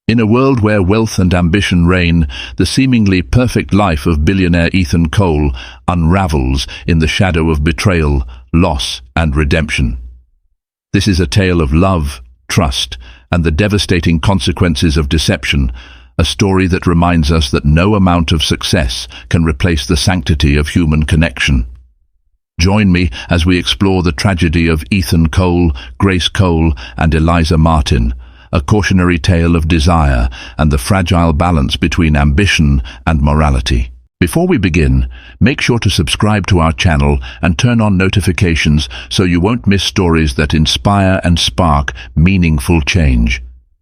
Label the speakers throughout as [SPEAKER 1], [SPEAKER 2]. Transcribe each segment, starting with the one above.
[SPEAKER 1] In a world where wealth and ambition reign, the seemingly perfect life of billionaire Ethan Cole unravels in the shadow of betrayal, loss, and redemption. This is a tale of love, trust, and the devastating consequences of deception, a story that reminds us that no amount of success can replace the sanctity of human connection. Join me as we explore the tragedy of Ethan Cole, Grace Cole, and Eliza Martin, a cautionary tale of desire and the fragile balance between ambition and morality. Before we begin, make sure to subscribe to our channel and turn on notifications so you won't miss stories that inspire and spark meaningful change.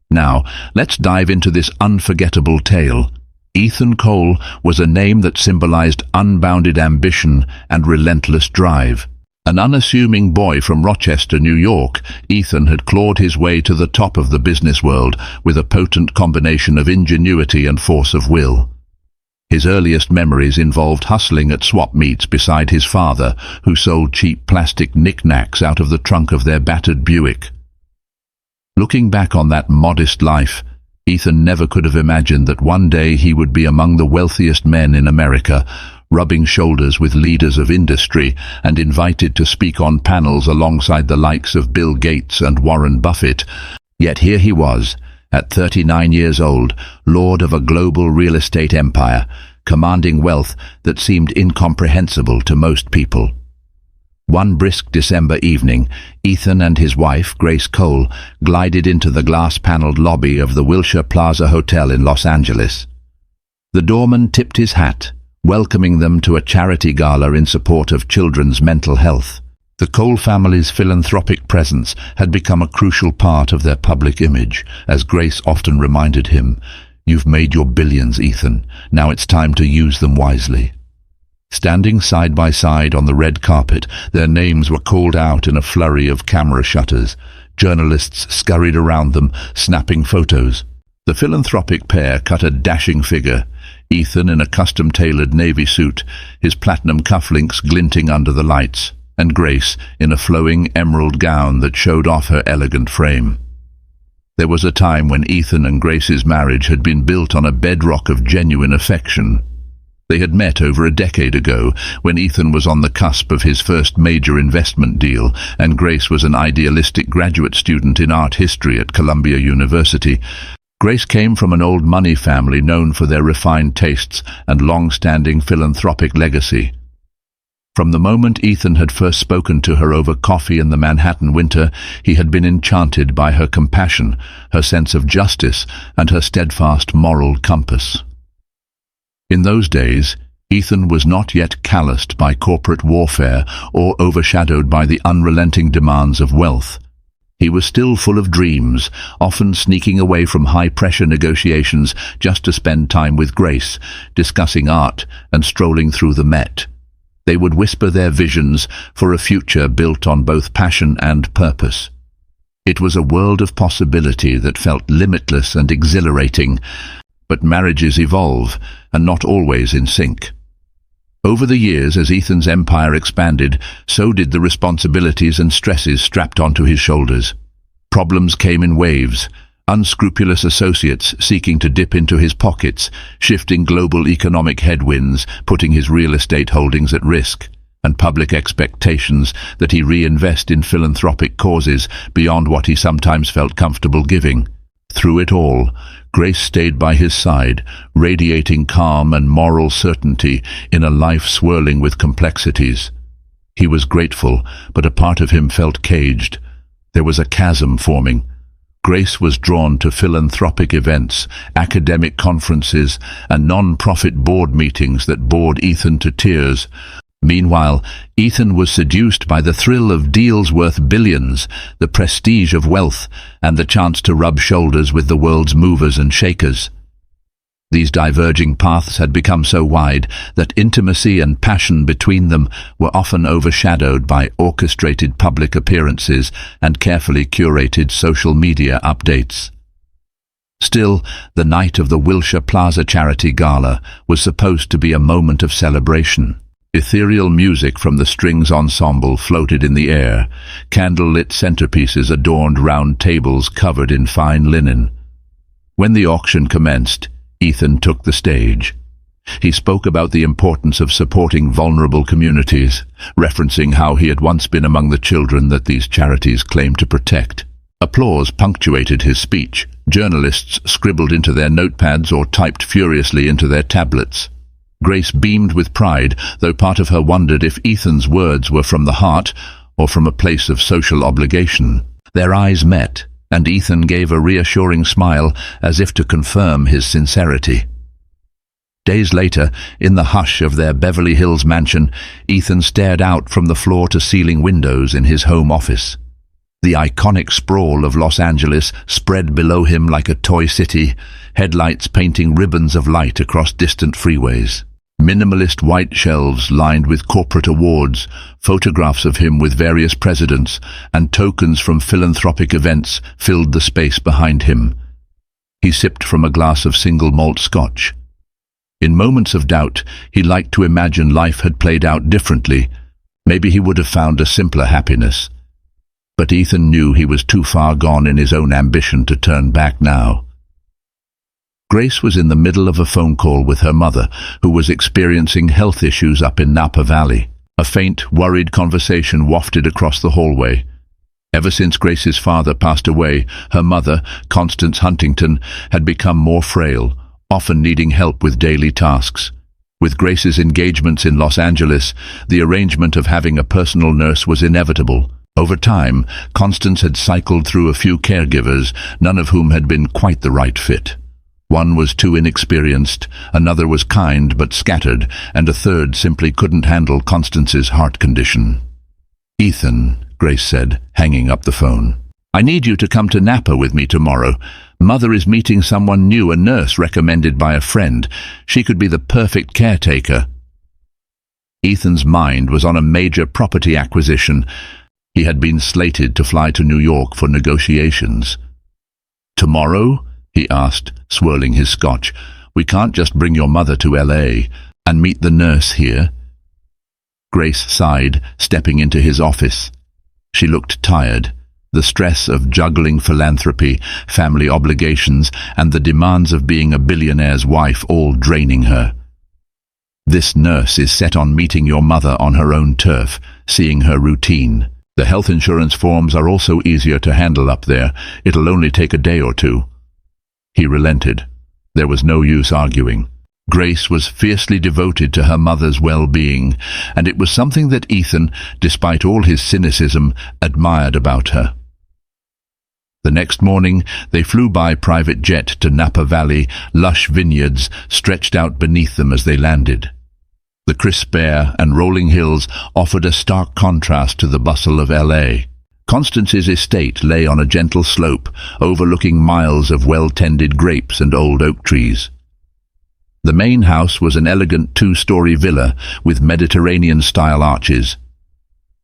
[SPEAKER 1] Now, let's dive into this unforgettable tale. Ethan Cole was a name that symbolized unbounded ambition and relentless drive. An unassuming boy from Rochester, New York, Ethan had clawed his way to the top of the business world with a potent combination of ingenuity and force of will. His earliest memories involved hustling at swap meets beside his father, who sold cheap plastic knickknacks out of the trunk of their battered Buick. Looking back on that modest life, Ethan never could have imagined that one day he would be among the wealthiest men in America, rubbing shoulders with leaders of industry and invited to speak on panels alongside the likes of Bill Gates and Warren Buffett. Yet here he was, at 39 years old, lord of a global real estate empire, commanding wealth that seemed incomprehensible to most people. One brisk December evening, Ethan and his wife, Grace Cole, glided into the glass-paneled lobby of the Wilshire Plaza Hotel in Los Angeles. The doorman tipped his hat, welcoming them to a charity gala in support of children's mental health. The Cole family's philanthropic presence had become a crucial part of their public image, as Grace often reminded him, "You've made your billions, Ethan. Now it's time to use them wisely." Standing side by side on the red carpet, their names were called out in a flurry of camera shutters. Journalists scurried around them, snapping photos. The philanthropic pair cut a dashing figure, Ethan in a custom-tailored navy suit, his platinum cufflinks glinting under the lights, and Grace in a flowing emerald gown that showed off her elegant frame. There was a time when Ethan and Grace's marriage had been built on a bedrock of genuine affection. They had met over a decade ago, when Ethan was on the cusp of his first major investment deal, and Grace was an idealistic graduate student in art history at Columbia University. Grace came from an old money family known for their refined tastes and long-standing philanthropic legacy. From the moment Ethan had first spoken to her over coffee in the Manhattan winter, he had been enchanted by her compassion, her sense of justice, and her steadfast moral compass. In those days, Ethan was not yet calloused by corporate warfare or overshadowed by the unrelenting demands of wealth. He was still full of dreams, often sneaking away from high-pressure negotiations just to spend time with Grace, discussing art and strolling through the Met. They would whisper their visions for a future built on both passion and purpose. It was a world of possibility that felt limitless and exhilarating, but marriages evolve, and not always in sync. Over the years, as Ethan's empire expanded, so did the responsibilities and stresses strapped onto his shoulders. Problems came in waves, unscrupulous associates seeking to dip into his pockets, shifting global economic headwinds, putting his real estate holdings at risk, and public expectations that he reinvest in philanthropic causes beyond what he sometimes felt comfortable giving. Through it all, Grace stayed by his side, radiating calm and moral certainty in a life swirling with complexities. He was grateful, but a part of him felt caged. There was a chasm forming. Grace was drawn to philanthropic events, academic conferences, and non-profit board meetings that bored Ethan to tears. Meanwhile, Ethan was seduced by the thrill of deals worth billions, the prestige of wealth, and the chance to rub shoulders with the world's movers and shakers. These diverging paths had become so wide that intimacy and passion between them were often overshadowed by orchestrated public appearances and carefully curated social media updates. Still, the night of the Wilshire Plaza Charity Gala was supposed to be a moment of celebration. Ethereal music from the strings ensemble floated in the air. Candle-lit centerpieces adorned round tables covered in fine linen. When the auction commenced, Ethan took the stage. He spoke about the importance of supporting vulnerable communities, referencing how he had once been among the children that these charities claim to protect. Applause punctuated his speech. Journalists scribbled into their notepads or typed furiously into their tablets. Grace beamed with pride, though part of her wondered if Ethan's words were from the heart or from a place of social obligation. Their eyes met, and Ethan gave a reassuring smile as if to confirm his sincerity. Days later, in the hush of their Beverly Hills mansion, Ethan stared out from the floor-to-ceiling windows in his home office. The iconic sprawl of Los Angeles spread below him like a toy city, headlights painting ribbons of light across distant freeways. Minimalist white shelves lined with corporate awards, photographs of him with various presidents, and tokens from philanthropic events filled the space behind him. He sipped from a glass of single malt scotch. In moments of doubt, he liked to imagine life had played out differently. Maybe he would have found a simpler happiness. But Ethan knew he was too far gone in his own ambition to turn back now. Grace was in the middle of a phone call with her mother, who was experiencing health issues up in Napa Valley. A faint, worried conversation wafted across the hallway. Ever since Grace's father passed away, her mother, Constance Huntington, had become more frail, often needing help with daily tasks. With Grace's engagements in Los Angeles, the arrangement of having a personal nurse was inevitable. Over time, Constance had cycled through a few caregivers, none of whom had been quite the right fit. One was too inexperienced, another was kind but scattered, and a third simply couldn't handle Constance's heart condition. "Ethan," Grace said, hanging up the phone, "I need you to come to Napa with me tomorrow. Mother is meeting someone new, a nurse recommended by a friend. She could be the perfect caretaker." Ethan's mind was on a major property acquisition. He had been slated to fly to New York for negotiations. "Tomorrow?" he asked, swirling his scotch. "We can't just bring your mother to LA and meet the nurse here." Grace sighed, stepping into his office. She looked tired, the stress of juggling philanthropy, family obligations, and the demands of being a billionaire's wife all draining her. "This nurse is set on meeting your mother on her own turf, seeing her routine. The health insurance forms are also easier to handle up there. It'll only take a day or two." He relented. There was no use arguing. Grace was fiercely devoted to her mother's well-being, and it was something that Ethan, despite all his cynicism, admired about her. The next morning, they flew by private jet to Napa Valley, lush vineyards stretched out beneath them as they landed. The crisp air and rolling hills offered a stark contrast to the bustle of LA. Constance's estate lay on a gentle slope, overlooking miles of well-tended grapes and old oak trees. The main house was an elegant two-story villa with Mediterranean-style arches.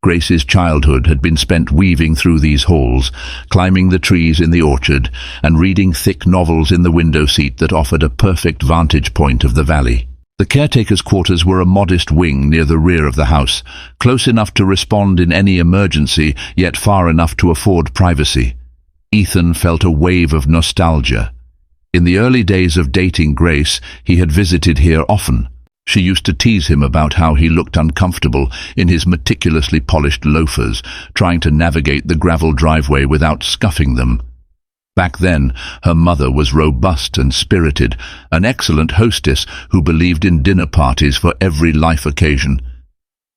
[SPEAKER 1] Grace's childhood had been spent weaving through these halls, climbing the trees in the orchard, and reading thick novels in the window seat that offered a perfect vantage point of the valley. The caretaker's quarters were a modest wing near the rear of the house, close enough to respond in any emergency, yet far enough to afford privacy. Ethan felt a wave of nostalgia. In the early days of dating Grace, he had visited here often. She used to tease him about how he looked uncomfortable in his meticulously polished loafers, trying to navigate the gravel driveway without scuffing them. Back then, her mother was robust and spirited, an excellent hostess who believed in dinner parties for every life occasion.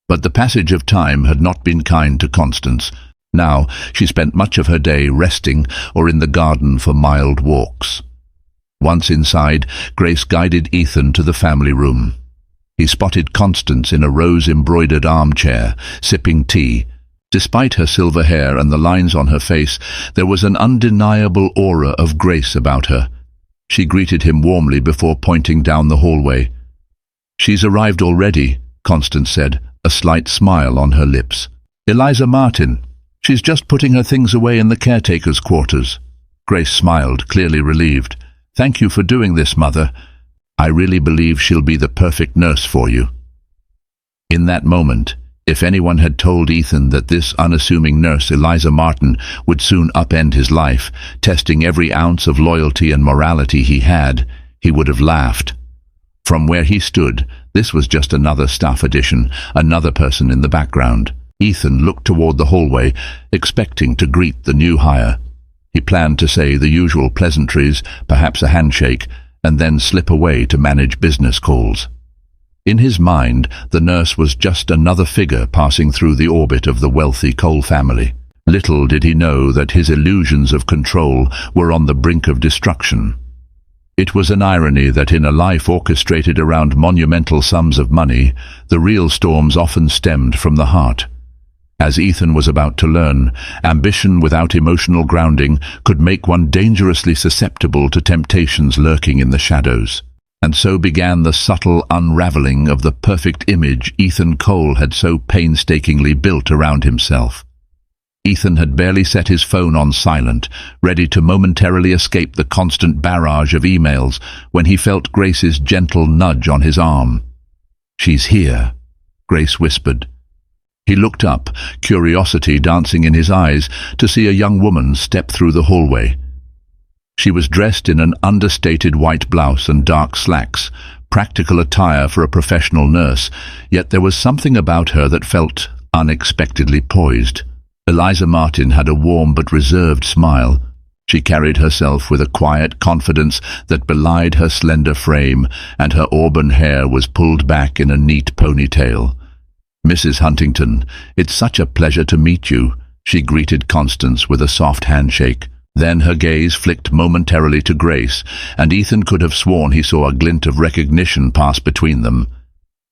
[SPEAKER 1] But the passage of time had not been kind to Constance. Now, she spent much of her day resting or in the garden for mild walks. Once inside, Grace guided Ethan to the family room. He spotted Constance in a rose-embroidered armchair, sipping tea. Despite her silver hair and the lines on her face, there was an undeniable aura of grace about her. She greeted him warmly before pointing down the hallway. "She's arrived already," Constance said, a slight smile on her lips. "Eliza Martin. She's just putting her things away in the caretaker's quarters." Grace smiled, clearly relieved. "Thank you for doing this, Mother. I really believe she'll be the perfect nurse for you." In that moment, If anyone had told Ethan that this unassuming nurse, Eliza Martin, would soon upend his life, testing every ounce of loyalty and morality he had, he would have laughed. From where he stood, this was just another staff addition, another person in the background. Ethan looked toward the hallway, expecting to greet the new hire. He planned to say the usual pleasantries, perhaps a handshake, and then slip away to manage business calls. In his mind, the nurse was just another figure passing through the orbit of the wealthy Cole family. Little did he know that his illusions of control were on the brink of destruction. It was an irony that in a life orchestrated around monumental sums of money, the real storms often stemmed from the heart. As Ethan was about to learn, ambition without emotional grounding could make one dangerously susceptible to temptations lurking in the shadows. And so began the subtle unraveling of the perfect image Ethan Cole had so painstakingly built around himself. Ethan had barely set his phone on silent, ready to momentarily escape the constant barrage of emails, when he felt Grace's gentle nudge on his arm. "She's here," Grace whispered. He looked up, curiosity dancing in his eyes, to see a young woman step through the hallway. She was dressed in an understated white blouse and dark slacks, practical attire for a professional nurse, yet there was something about her that felt unexpectedly poised. Eliza Martin had a warm but reserved smile. She carried herself with a quiet confidence that belied her slender frame, and her auburn hair was pulled back in a neat ponytail. "Mrs. Huntington, it's such a pleasure to meet you," she greeted Constance with a soft handshake. Then her gaze flicked momentarily to Grace, and Ethan could have sworn he saw a glint of recognition pass between them.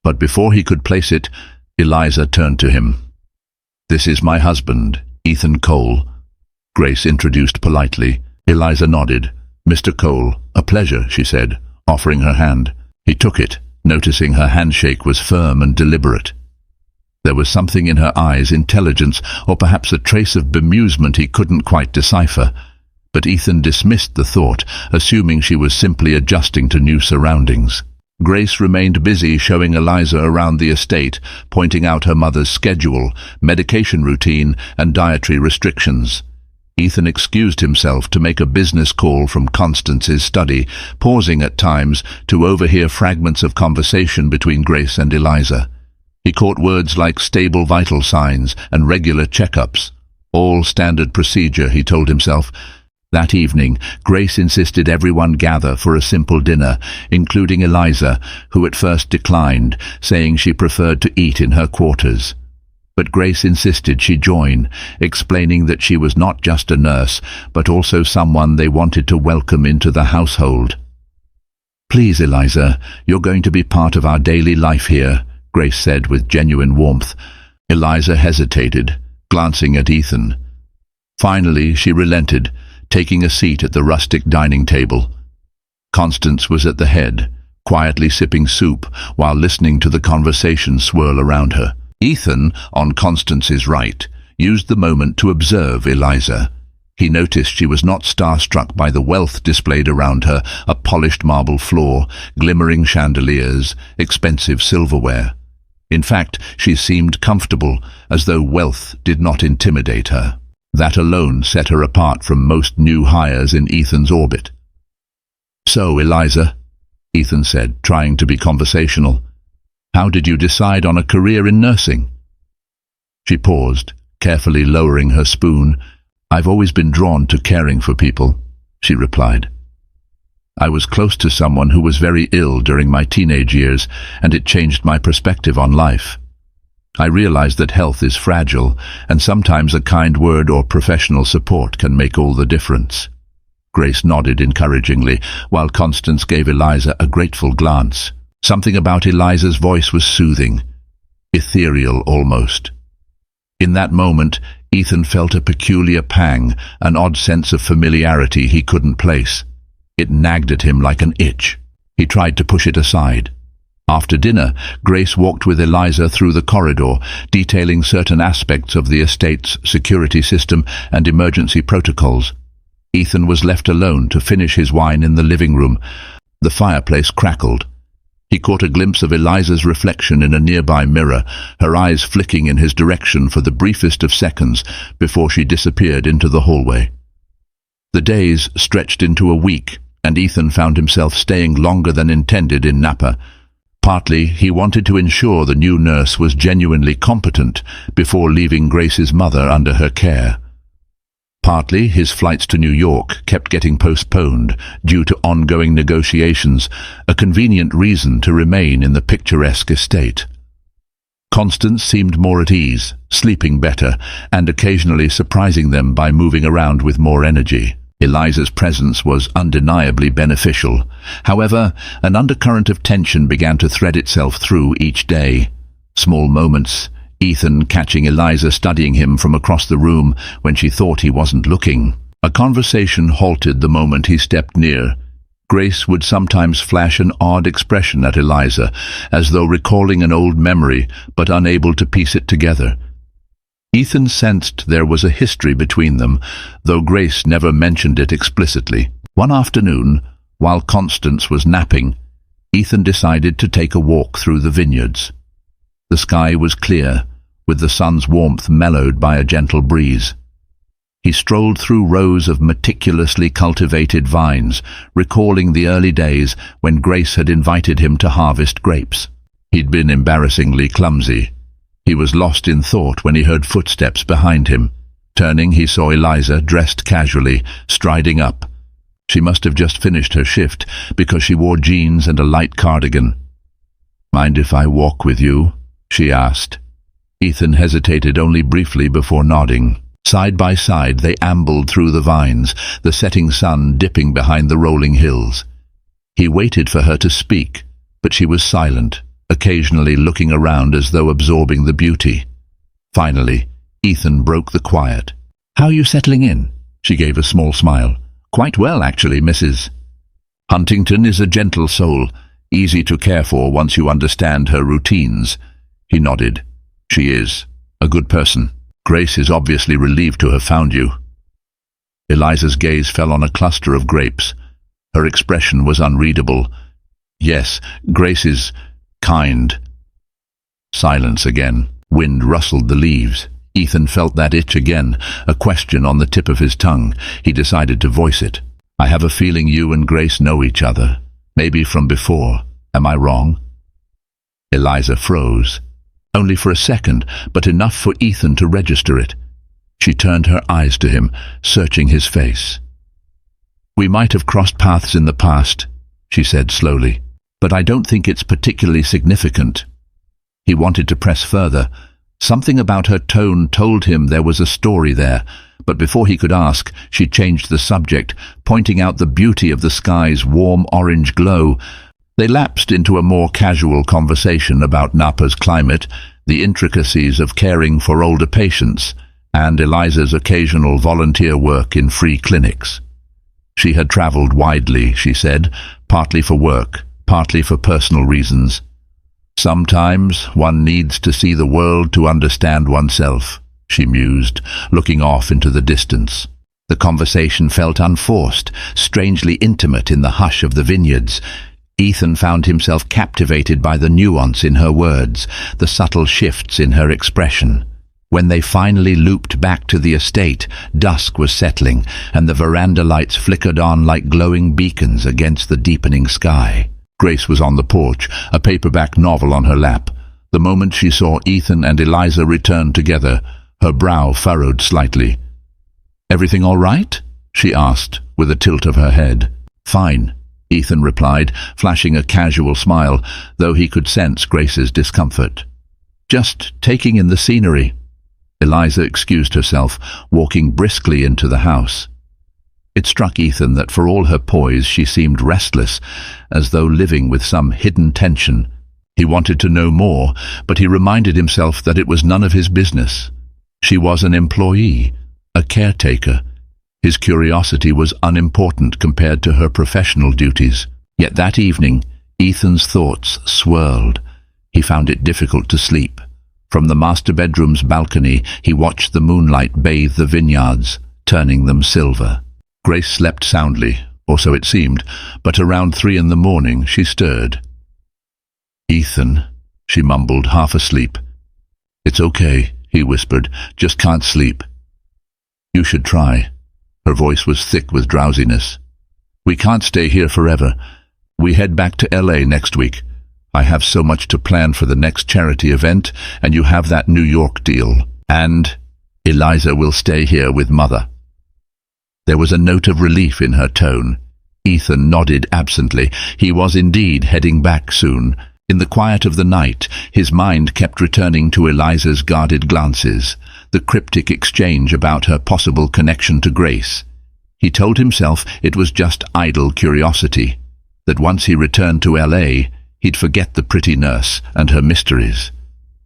[SPEAKER 1] But before he could place it, Eliza turned to him. "This is my husband, Ethan Cole," Grace introduced politely. Eliza nodded. "Mr. Cole, a pleasure," she said, offering her hand. He took it, noticing her handshake was firm and deliberate. There was something in her eyes, intelligence, or perhaps a trace of bemusement he couldn't quite decipher. But Ethan dismissed the thought, assuming she was simply adjusting to new surroundings. Grace remained busy showing Eliza around the estate, pointing out her mother's schedule, medication routine, and dietary restrictions. Ethan excused himself to make a business call from Constance's study, pausing at times to overhear fragments of conversation between Grace and Eliza. He caught words like stable vital signs and regular checkups. All standard procedure, he told himself. That evening, Grace insisted everyone gather for a simple dinner, including Eliza, who at first declined, saying she preferred to eat in her quarters. But Grace insisted she join, explaining that she was not just a nurse, but also someone they wanted to welcome into the household. "Please, Eliza, you're going to be part of our daily life here," Grace said with genuine warmth. Eliza hesitated, glancing at Ethan. Finally, she relented, taking a seat at the rustic dining table. Constance was at the head, quietly sipping soup while listening to the conversation swirl around her. Ethan, on Constance's right, used the moment to observe Eliza. He noticed she was not starstruck by the wealth displayed around her, a polished marble floor, glimmering chandeliers, expensive silverware. In fact, she seemed comfortable, as though wealth did not intimidate her. That alone set her apart from most new hires in Ethan's orbit. "So, Eliza," Ethan said, trying to be conversational, "how did you decide on a career in nursing?" She paused, carefully lowering her spoon. "I've always been drawn to caring for people," she replied. "I was close to someone who was very ill during my teenage years, and it changed my perspective on life. I realized that health is fragile, and sometimes a kind word or professional support can make all the difference." Grace nodded encouragingly, while Constance gave Eliza a grateful glance. Something about Eliza's voice was soothing, ethereal almost. In that moment, Ethan felt a peculiar pang, an odd sense of familiarity he couldn't place. It nagged at him like an itch. He tried to push it aside. After dinner, Grace walked with Eliza through the corridor, detailing certain aspects of the estate's security system and emergency protocols. Ethan was left alone to finish his wine in the living room. The fireplace crackled. He caught a glimpse of Eliza's reflection in a nearby mirror, her eyes flicking in his direction for the briefest of seconds before she disappeared into the hallway. The days stretched into a week, and Ethan found himself staying longer than intended in Napa. Partly, he wanted to ensure the new nurse was genuinely competent before leaving Grace's mother under her care. Partly, his flights to New York kept getting postponed due to ongoing negotiations, a convenient reason to remain in the picturesque estate. Constance seemed more at ease, sleeping better, and occasionally surprising them by moving around with more energy. Eliza's presence was undeniably beneficial. However, an undercurrent of tension began to thread itself through each day. Small moments, Ethan catching Eliza studying him from across the room when she thought he wasn't looking. A conversation halted the moment he stepped near. Grace would sometimes flash an odd expression at Eliza, as though recalling an old memory, but unable to piece it together. Ethan sensed there was a history between them, though Grace never mentioned it explicitly. One afternoon, while Constance was napping, Ethan decided to take a walk through the vineyards. The sky was clear, with the sun's warmth mellowed by a gentle breeze. He strolled through rows of meticulously cultivated vines, recalling the early days when Grace had invited him to harvest grapes. He'd been embarrassingly clumsy. He was lost in thought when he heard footsteps behind him. Turning, he saw Eliza, dressed casually, striding up. She must have just finished her shift, because she wore jeans and a light cardigan. "Mind if I walk with you?" she asked. Ethan hesitated only briefly before nodding. Side by side they ambled through the vines, the setting sun dipping behind the rolling hills. He waited for her to speak, but she was silent, occasionally looking around as though absorbing the beauty. Finally, Ethan broke the quiet. "How are you settling in?" She gave a small smile. "Quite well, actually, Mrs. Huntington is a gentle soul, easy to care for once you understand her routines." He nodded. "She is. A good person. Grace is obviously relieved to have found you." Eliza's gaze fell on a cluster of grapes. Her expression was unreadable. "Yes, Grace is kind." Silence again. Wind rustled the leaves. Ethan felt that itch again, a question on the tip of his tongue. He decided to voice it. "I have a feeling you and Grace know each other. Maybe from before. Am I wrong?" Eliza froze. Only for a second, but enough for Ethan to register it. She turned her eyes to him, searching his face. "We might have crossed paths in the past," she said slowly, "but I don't think it's particularly significant." He wanted to press further. Something about her tone told him there was a story there, but before he could ask, she changed the subject, pointing out the beauty of the sky's warm orange glow. They lapsed into a more casual conversation about Napa's climate, the intricacies of caring for older patients, and Eliza's occasional volunteer work in free clinics. She had traveled widely, she said, partly for work, partly for personal reasons. "Sometimes one needs to see the world to understand oneself," she mused, looking off into the distance. The conversation felt unforced, strangely intimate in the hush of the vineyards. Ethan found himself captivated by the nuance in her words, the subtle shifts in her expression. When they finally looped back to the estate, dusk was settling, and the veranda lights flickered on like glowing beacons against the deepening sky. Grace was on the porch, a paperback novel on her lap. The moment she saw Ethan and Eliza return together, her brow furrowed slightly. "Everything all right?" she asked, with a tilt of her head. "Fine," Ethan replied, flashing a casual smile, though he could sense Grace's discomfort. "Just taking in the scenery." Eliza excused herself, walking briskly into the house. It struck Ethan that for all her poise she seemed restless, as though living with some hidden tension. He wanted to know more, but he reminded himself that it was none of his business. She was an employee, a caretaker. His curiosity was unimportant compared to her professional duties. Yet that evening, Ethan's thoughts swirled. He found it difficult to sleep. From the master bedroom's balcony, he watched the moonlight bathe the vineyards, turning them silver. Grace slept soundly, or so it seemed, but around 3 in the morning she stirred. "Ethan," she mumbled, half asleep. "It's okay," he whispered, "just can't sleep." "You should try." Her voice was thick with drowsiness. "We can't stay here forever. We head back to LA next week. I have so much to plan for the next charity event, and you have that New York deal. And Eliza will stay here with Mother." There was a note of relief in her tone. Ethan nodded absently. He was indeed heading back soon. In the quiet of the night, his mind kept returning to Eliza's guarded glances, the cryptic exchange about her possible connection to Grace. He told himself it was just idle curiosity, that once he returned to LA, he'd forget the pretty nurse and her mysteries.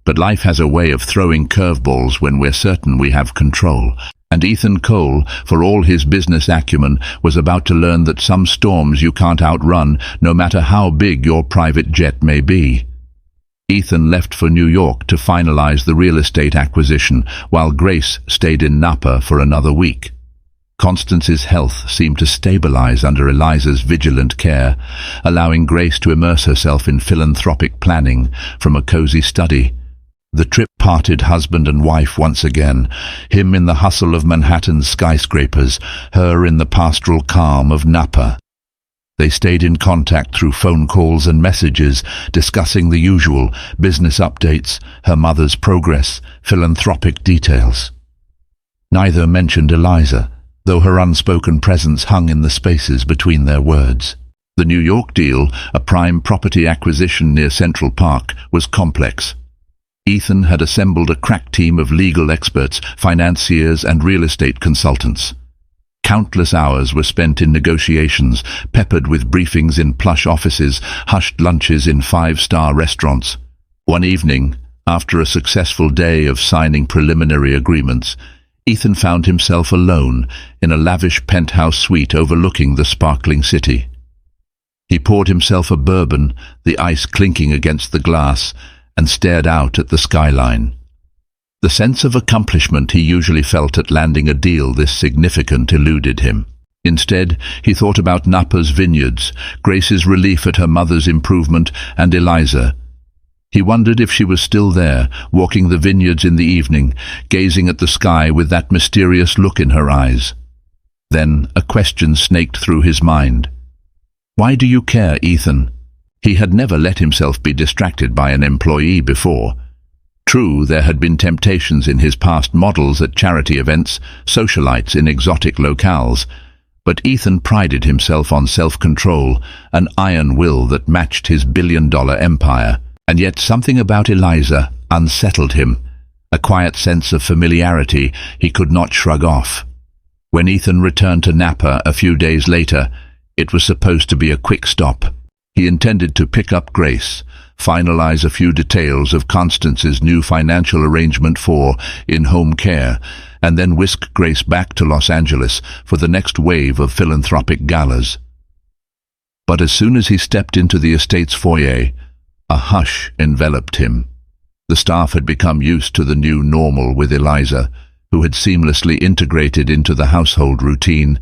[SPEAKER 1] But life has a way of throwing curveballs when we're certain we have control. And Ethan Cole, for all his business acumen, was about to learn that some storms you can't outrun, no matter how big your private jet may be. Ethan left for New York to finalize the real estate acquisition, while Grace stayed in Napa for another week. Constance's health seemed to stabilize under Eliza's vigilant care, allowing Grace to immerse herself in philanthropic planning from a cozy study. The trip parted husband and wife once again, him in the hustle of Manhattan's skyscrapers, her in the pastoral calm of Napa. They stayed in contact through phone calls and messages, discussing the usual business updates, her mother's progress, philanthropic details. Neither mentioned Eliza, though her unspoken presence hung in the spaces between their words. The New York deal, a prime property acquisition near Central Park, was complex. Ethan had assembled a crack team of legal experts, financiers, and real estate consultants. Countless hours were spent in negotiations, peppered with briefings in plush offices, hushed lunches in five-star restaurants. One evening, after a successful day of signing preliminary agreements, Ethan found himself alone in a lavish penthouse suite overlooking the sparkling city. He poured himself a bourbon, the ice clinking against the glass, and stared out at the skyline. The sense of accomplishment he usually felt at landing a deal this significant eluded him. Instead, he thought about Napa's vineyards, Grace's relief at her mother's improvement, and Eliza. He wondered if she was still there, walking the vineyards in the evening, gazing at the sky with that mysterious look in her eyes. Then a question snaked through his mind. "Why do you care, Ethan?" He had never let himself be distracted by an employee before. True, there had been temptations in his past models at charity events, socialites in exotic locales, but Ethan prided himself on self-control, an iron will that matched his billion-dollar empire. And yet something about Eliza unsettled him, a quiet sense of familiarity he could not shrug off. When Ethan returned to Napa a few days later, it was supposed to be a quick stop. He intended to pick up Grace, finalize a few details of Constance's new financial arrangement for in-home care, and then whisk Grace back to Los Angeles for the next wave of philanthropic galas. But as soon as he stepped into the estate's foyer, a hush enveloped him. The staff had become used to the new normal with Eliza, who had seamlessly integrated into the household routine.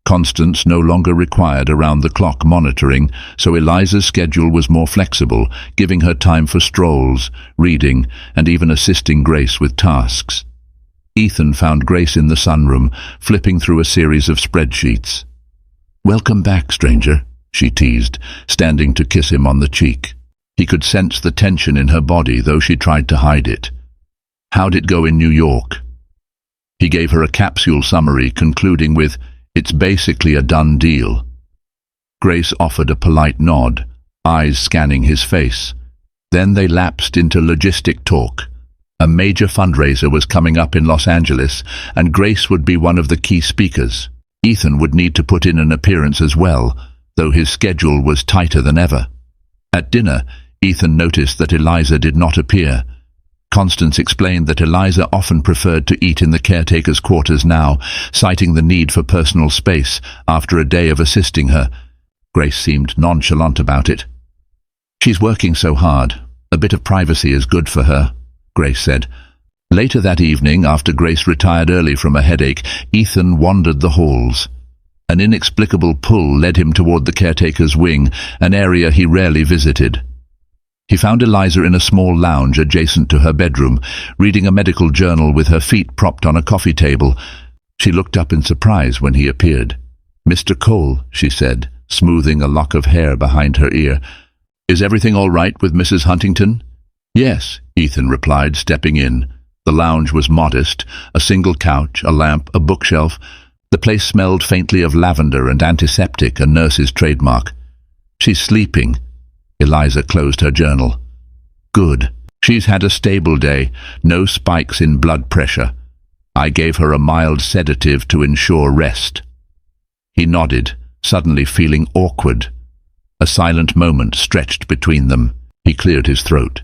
[SPEAKER 1] Constance no longer required around-the-clock monitoring, so Eliza's schedule was more flexible, giving her time for strolls, reading, and even assisting Grace with tasks. Ethan found Grace in the sunroom, flipping through a series of spreadsheets. "Welcome back, stranger," she teased, standing to kiss him on the cheek. He could sense the tension in her body, though she tried to hide it. "How'd it go in New York?" He gave her a capsule summary, concluding with, "It's basically a done deal." Grace offered a polite nod, eyes scanning his face. Then they lapsed into logistic talk. A major fundraiser was coming up in Los Angeles, and Grace would be one of the key speakers. Ethan would need to put in an appearance as well, though his schedule was tighter than ever. At dinner, Ethan noticed that Eliza did not appear. Constance explained that Eliza often preferred to eat in the caretaker's quarters now, citing the need for personal space after a day of assisting her. Grace seemed nonchalant about it. "She's working so hard. A bit of privacy is good for her," Grace said. Later that evening, after Grace retired early from a headache, Ethan wandered the halls. An inexplicable pull led him toward the caretaker's wing, an area he rarely visited. He found Eliza in a small lounge adjacent to her bedroom, reading a medical journal with her feet propped on a coffee table. She looked up in surprise when he appeared. "Mr. Cole," she said, smoothing a lock of hair behind her ear. "Is everything all right with Mrs. Huntington?" "Yes," Ethan replied, stepping in. The lounge was modest, a single couch, a lamp, a bookshelf. The place smelled faintly of lavender and antiseptic, a nurse's trademark. "She's sleeping." Eliza closed her journal. "Good. She's had a stable day, no spikes in blood pressure. I gave her a mild sedative to ensure rest." He nodded, suddenly feeling awkward. A silent moment stretched between them. He cleared his throat.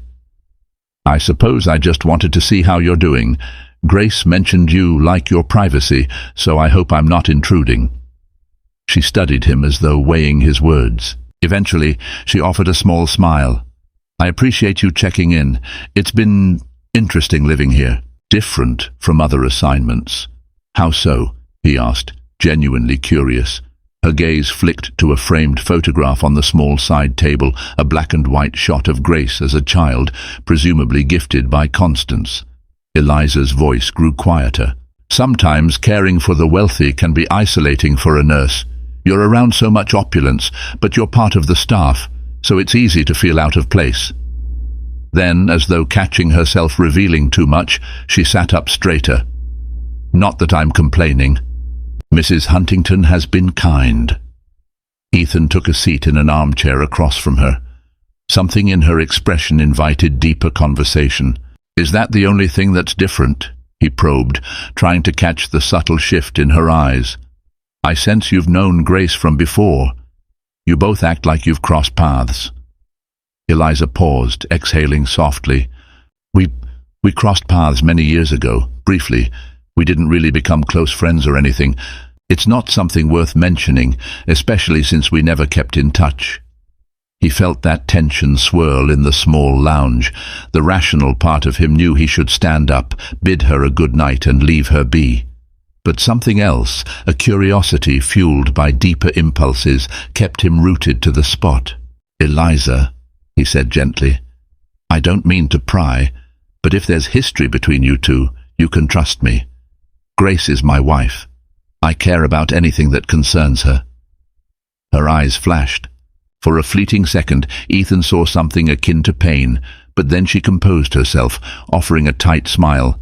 [SPEAKER 1] "I suppose I just wanted to see how you're doing. Grace mentioned you like your privacy, so I hope I'm not intruding." She studied him as though weighing his words. Eventually, she offered a small smile. "I appreciate you checking in. It's been interesting living here. Different from other assignments." "How so?" he asked, genuinely curious. Her gaze flicked to a framed photograph on the small side table, a black and white shot of Grace as a child, presumably gifted by Constance. Eliza's voice grew quieter. "Sometimes caring for the wealthy can be isolating for a nurse. You're around so much opulence, but you're part of the staff, so it's easy to feel out of place." Then, as though catching herself revealing too much, she sat up straighter. "Not that I'm complaining. Mrs. Huntington has been kind." Ethan took a seat in an armchair across from her. Something in her expression invited deeper conversation. "Is that the only thing that's different?" he probed, trying to catch the subtle shift in her eyes. "I sense you've known Grace from before. You both act like you've crossed paths." Eliza paused, exhaling softly. We crossed paths many years ago, briefly. We didn't really become close friends or anything. It's not something worth mentioning, especially since we never kept in touch." He felt that tension swirl in the small lounge. The rational part of him knew he should stand up, bid her a good night and leave her be. But something else, a curiosity fueled by deeper impulses, kept him rooted to the spot. "Eliza," he said gently, "I don't mean to pry, but if there's history between you two, you can trust me. Grace is my wife. I care about anything that concerns her." Her eyes flashed. For a fleeting second, Ethan saw something akin to pain, but then she composed herself, offering a tight smile.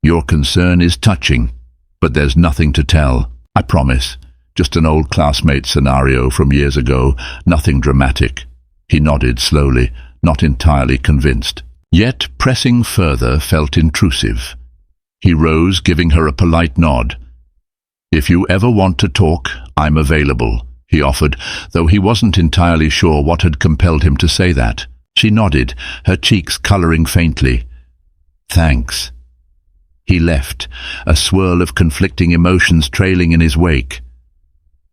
[SPEAKER 1] "Your concern is touching, but there's nothing to tell. I promise. Just an old classmate scenario from years ago, nothing dramatic." He nodded slowly, not entirely convinced. Yet pressing further felt intrusive. He rose, giving her a polite nod. "If you ever want to talk, I'm available," he offered, though he wasn't entirely sure what had compelled him to say that. She nodded, her cheeks coloring faintly. "Thanks." He left, a swirl of conflicting emotions trailing in his wake.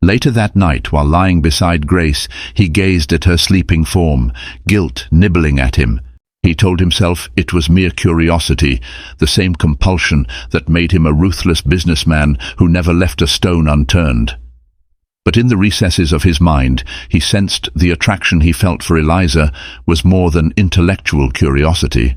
[SPEAKER 1] Later that night, while lying beside Grace, he gazed at her sleeping form, guilt nibbling at him. He told himself it was mere curiosity, the same compulsion that made him a ruthless businessman who never left a stone unturned. But in the recesses of his mind, he sensed the attraction he felt for Eliza was more than intellectual curiosity.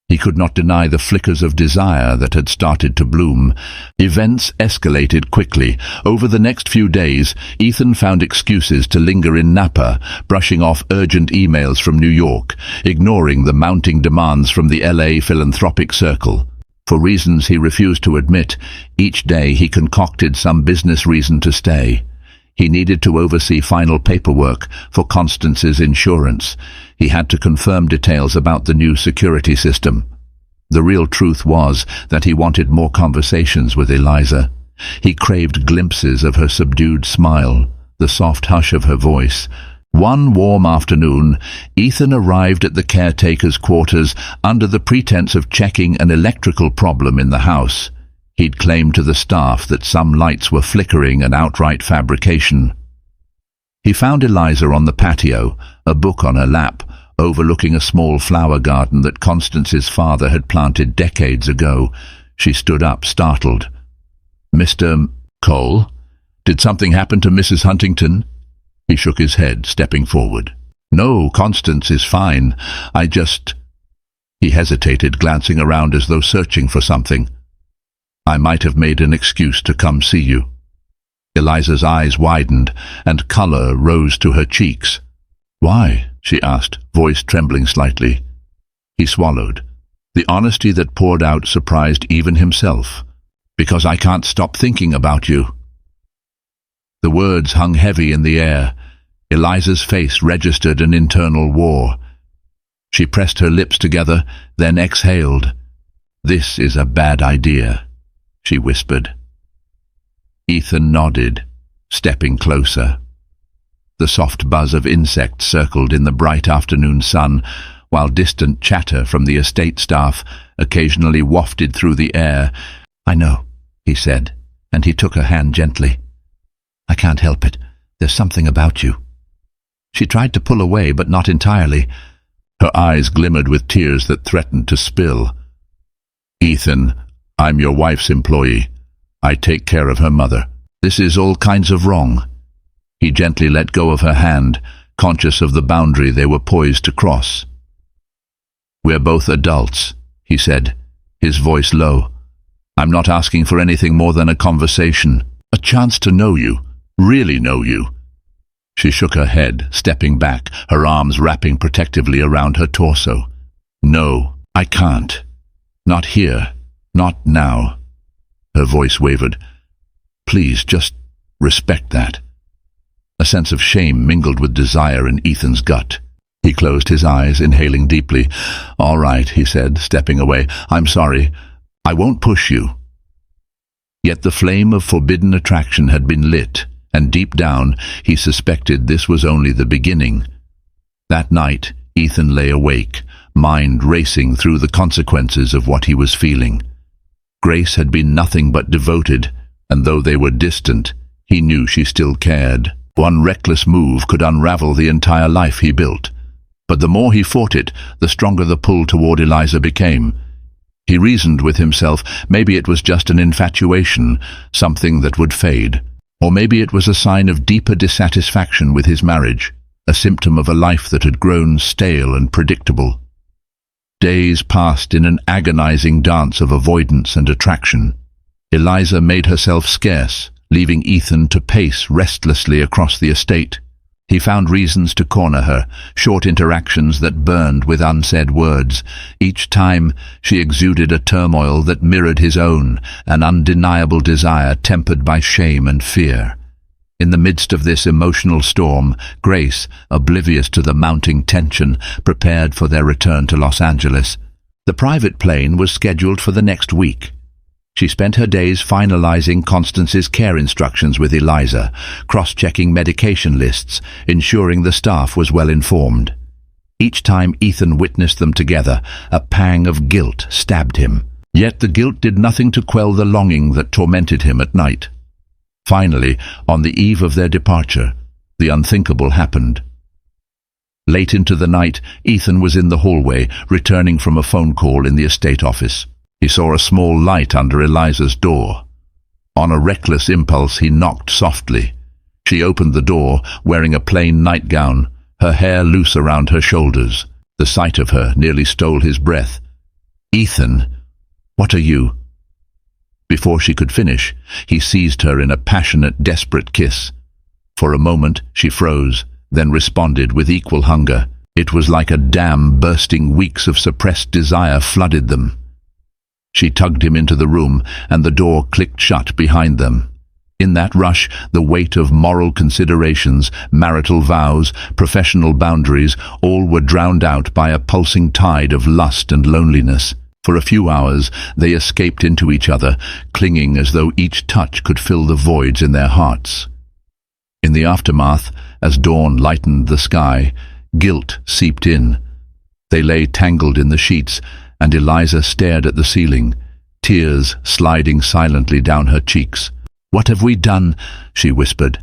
[SPEAKER 1] He could not deny the flickers of desire that had started to bloom. Events escalated quickly. Over the next few days, Ethan found excuses to linger in Napa, brushing off urgent emails from New York, ignoring the mounting demands from the LA philanthropic circle. For reasons he refused to admit, each day he concocted some business reason to stay. He needed to oversee final paperwork for Constance's insurance. He had to confirm details about the new security system. The real truth was that he wanted more conversations with Eliza. He craved glimpses of her subdued smile, the soft hush of her voice. One warm afternoon, Ethan arrived at the caretaker's quarters under the pretense of checking an electrical problem in the house. He'd claimed to the staff that some lights were flickering, an outright fabrication. He found Eliza on the patio, a book on her lap, overlooking a small flower garden that Constance's father had planted decades ago. She stood up, startled. "Mr. Cole? Did something happen to Mrs. Huntington?" He shook his head, stepping forward. No, Constance is fine. I just... He hesitated, glancing around as though searching for something. I might have made an excuse to come see you. Eliza's eyes widened, and colour rose to her cheeks. Why? She asked, voice trembling slightly. He swallowed. The honesty that poured out surprised even himself. Because I can't stop thinking about you. The words hung heavy in the air. Eliza's face registered an internal war. She pressed her lips together, then exhaled. This is a bad idea, she whispered. Ethan nodded, stepping closer. The soft buzz of insects circled in the bright afternoon sun, while distant chatter from the estate staff occasionally wafted through the air. I know, he said, and he took her hand gently. I can't help it. There's something about you. She tried to pull away, but not entirely. Her eyes glimmered with tears that threatened to spill. Ethan, I'm your wife's employee. I take care of her mother. This is all kinds of wrong. He gently let go of her hand, conscious of the boundary they were poised to cross. We're both adults, he said, his voice low. I'm not asking for anything more than a conversation, a chance to know you, really know you. She shook her head, stepping back, her arms wrapping protectively around her torso. No, I can't. Not here. Not now. Her voice wavered. Please, just respect that. A sense of shame mingled with desire in Ethan's gut. He closed his eyes, inhaling deeply. All right, he said, stepping away. I'm sorry. I won't push you. Yet the flame of forbidden attraction had been lit, and deep down he suspected this was only the beginning. That night, Ethan lay awake, mind racing through the consequences of what he was feeling. Grace had been nothing but devoted, and though they were distant, he knew she still cared. One reckless move could unravel the entire life he built. But the more he fought it, the stronger the pull toward Eliza became. He reasoned with himself, maybe it was just an infatuation, something that would fade. Or maybe it was a sign of deeper dissatisfaction with his marriage, a symptom of a life that had grown stale and predictable. Days passed in an agonizing dance of avoidance and attraction. Eliza made herself scarce, leaving Ethan to pace restlessly across the estate. He found reasons to corner her, short interactions that burned with unsaid words. Each time she exuded a turmoil that mirrored his own, an undeniable desire tempered by shame and fear. In the midst of this emotional storm, Grace, oblivious to the mounting tension, prepared for their return to Los Angeles. The private plane was scheduled for the next week. She spent her days finalizing Constance's care instructions with Eliza, cross-checking medication lists, ensuring the staff was well informed. Each time Ethan witnessed them together, a pang of guilt stabbed him. Yet the guilt did nothing to quell the longing that tormented him at night. Finally, on the eve of their departure, the unthinkable happened. Late into the night, Ethan was in the hallway, returning from a phone call in the estate office. He saw a small light under Eliza's door. On a reckless impulse, he knocked softly. She opened the door, wearing a plain nightgown, her hair loose around her shoulders. The sight of her nearly stole his breath. "Ethan, what are you?" Before she could finish, he seized her in a passionate, desperate kiss. For a moment, she froze, then responded with equal hunger. It was like a dam bursting. Weeks of suppressed desire flooded them. She tugged him into the room, and the door clicked shut behind them. In that rush, the weight of moral considerations, marital vows, professional boundaries, all were drowned out by a pulsing tide of lust and loneliness. For a few hours, they escaped into each other, clinging as though each touch could fill the voids in their hearts. In the aftermath, as dawn lightened the sky, guilt seeped in. They lay tangled in the sheets, and Eliza stared at the ceiling, tears sliding silently down her cheeks. "What have we done?" she whispered.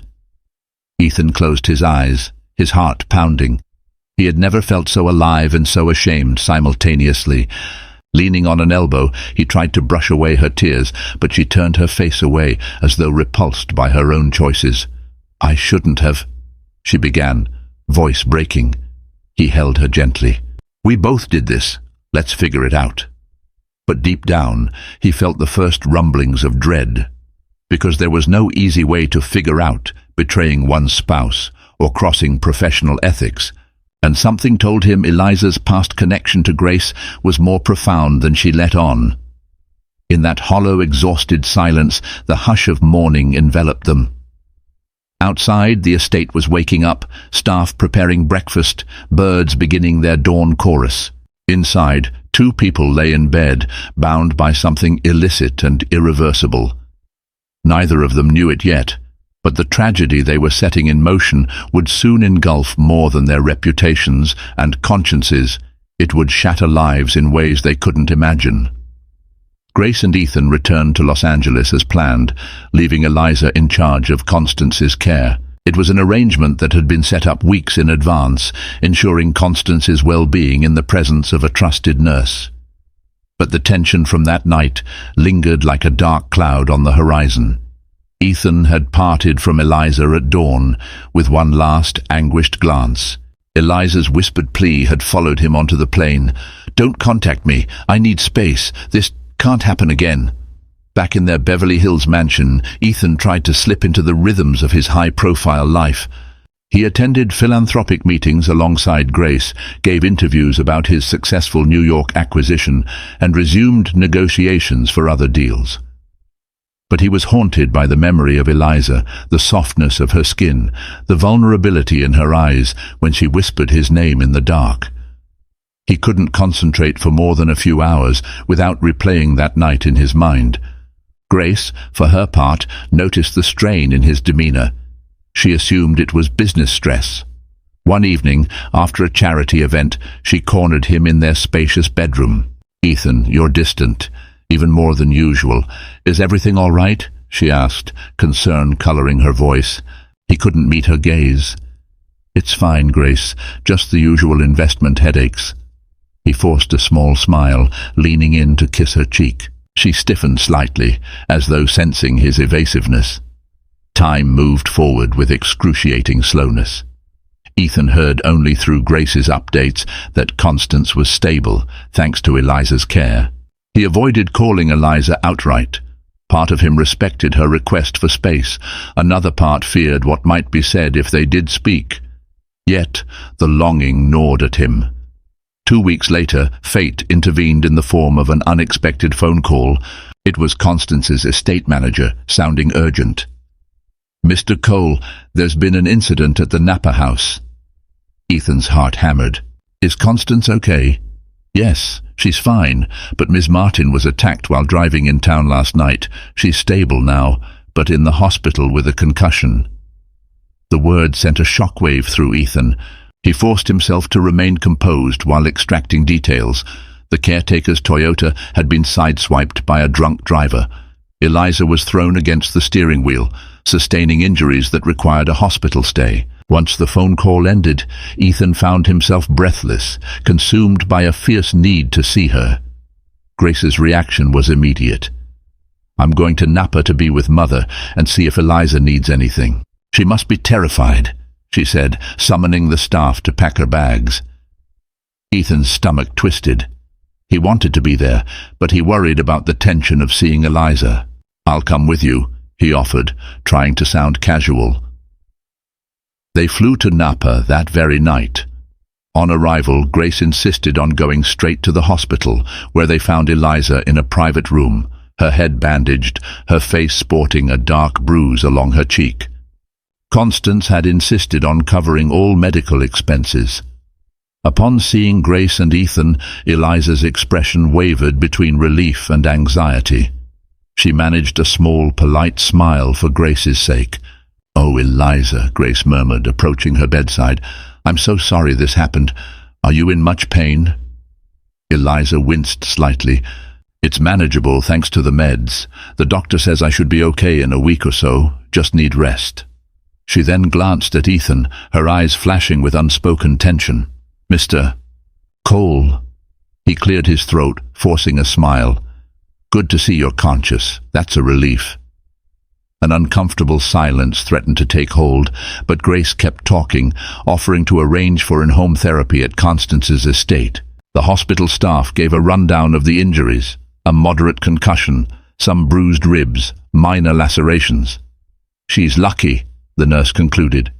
[SPEAKER 1] Ethan closed his eyes, his heart pounding. He had never felt so alive and so ashamed simultaneously. Leaning on an elbow, he tried to brush away her tears, but she turned her face away as though repulsed by her own choices. "I shouldn't have," she began, voice breaking. He held her gently. "We both did this. Let's figure it out." But deep down, he felt the first rumblings of dread, because there was no easy way to figure out betraying one's spouse or crossing professional ethics, and something told him Eliza's past connection to Grace was more profound than she let on. In that hollow, exhausted silence, the hush of mourning enveloped them. Outside, the estate was waking up, staff preparing breakfast, birds beginning their dawn chorus. Inside, two people lay in bed, bound by something illicit and irreversible. Neither of them knew it yet, but the tragedy they were setting in motion would soon engulf more than their reputations and consciences. It would shatter lives in ways they couldn't imagine. Grace and Ethan returned to Los Angeles as planned, leaving Eliza in charge of Constance's care. It was an arrangement that had been set up weeks in advance, ensuring Constance's well-being in the presence of a trusted nurse. But the tension from that night lingered like a dark cloud on the horizon. Ethan had parted from Eliza at dawn, with one last anguished glance. Eliza's whispered plea had followed him onto the plane. "Don't contact me. I need space. This can't happen again." Back in their Beverly Hills mansion, Ethan tried to slip into the rhythms of his high-profile life. He attended philanthropic meetings alongside Grace, gave interviews about his successful New York acquisition, and resumed negotiations for other deals. But he was haunted by the memory of Eliza, the softness of her skin, the vulnerability in her eyes when she whispered his name in the dark. He couldn't concentrate for more than a few hours without replaying that night in his mind. Grace, for her part, noticed the strain in his demeanor. She assumed it was business stress. One evening, after a charity event, she cornered him in their spacious bedroom. "Ethan, you're distant, even more than usual. Is everything all right?" she asked, concern coloring her voice. He couldn't meet her gaze. "It's fine, Grace, just the usual investment headaches." He forced a small smile, leaning in to kiss her cheek. She stiffened slightly, as though sensing his evasiveness. Time moved forward with excruciating slowness. Ethan heard only through Grace's updates that Constance was stable, thanks to Eliza's care. He avoided calling Eliza outright. Part of him respected her request for space. Another part feared what might be said if they did speak. Yet the longing gnawed at him. 2 weeks later, fate intervened in the form of an unexpected phone call. It was Constance's estate manager, sounding urgent. "Mr. Cole, there's been an incident at the Napa house." Ethan's heart hammered. "Is Constance okay?" "Yes, she's fine, but Ms. Martin was attacked while driving in town last night. She's stable now, but in the hospital with a concussion." The word sent a shockwave through Ethan. He forced himself to remain composed while extracting details. The caretaker's Toyota had been sideswiped by a drunk driver. Eliza was thrown against the steering wheel, sustaining injuries that required a hospital stay. Once the phone call ended, Ethan found himself breathless, consumed by a fierce need to see her. Grace's reaction was immediate. "I'm going to Napa to be with Mother and see if Eliza needs anything. She must be terrified," she said, summoning the staff to pack her bags. Ethan's stomach twisted. He wanted to be there, but he worried about the tension of seeing Eliza. "I'll come with you," he offered, trying to sound casual. They flew to Napa that very night. On arrival, Grace insisted on going straight to the hospital, where they found Eliza in a private room, her head bandaged, her face sporting a dark bruise along her cheek. Constance had insisted on covering all medical expenses. Upon seeing Grace and Ethan, Eliza's expression wavered between relief and anxiety. She managed a small, polite smile for Grace's sake. "Oh, Eliza," Grace murmured, approaching her bedside. "I'm so sorry this happened. Are you in much pain?" Eliza winced slightly. "It's manageable thanks to the meds. The doctor says I should be okay in a week or so, just need rest." She then glanced at Ethan, her eyes flashing with unspoken tension. "Mr. Cole." He cleared his throat, forcing a smile. "Good to see you're conscious. That's a relief." An uncomfortable silence threatened to take hold, but Grace kept talking, offering to arrange for in-home therapy at Constance's estate. The hospital staff gave a rundown of the injuries: a moderate concussion, some bruised ribs, minor lacerations. "She's lucky," the nurse concluded.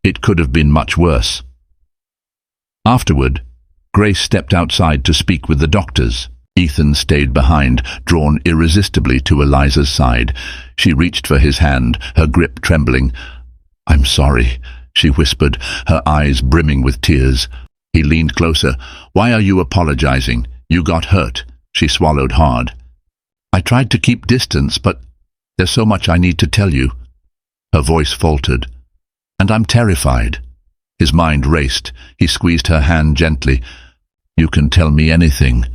[SPEAKER 1] "It could have been much worse." Afterward, Grace stepped outside to speak with the doctors. Ethan stayed behind, drawn irresistibly to Eliza's side. She reached for his hand, her grip trembling. "I'm sorry," she whispered, her eyes brimming with tears. He leaned closer. "Why are you apologizing? You got hurt." She swallowed hard. "I tried to keep distance, but there's so much I need to tell you." Her voice faltered. "And I'm terrified." His mind raced. He squeezed her hand gently. "You can tell me anything."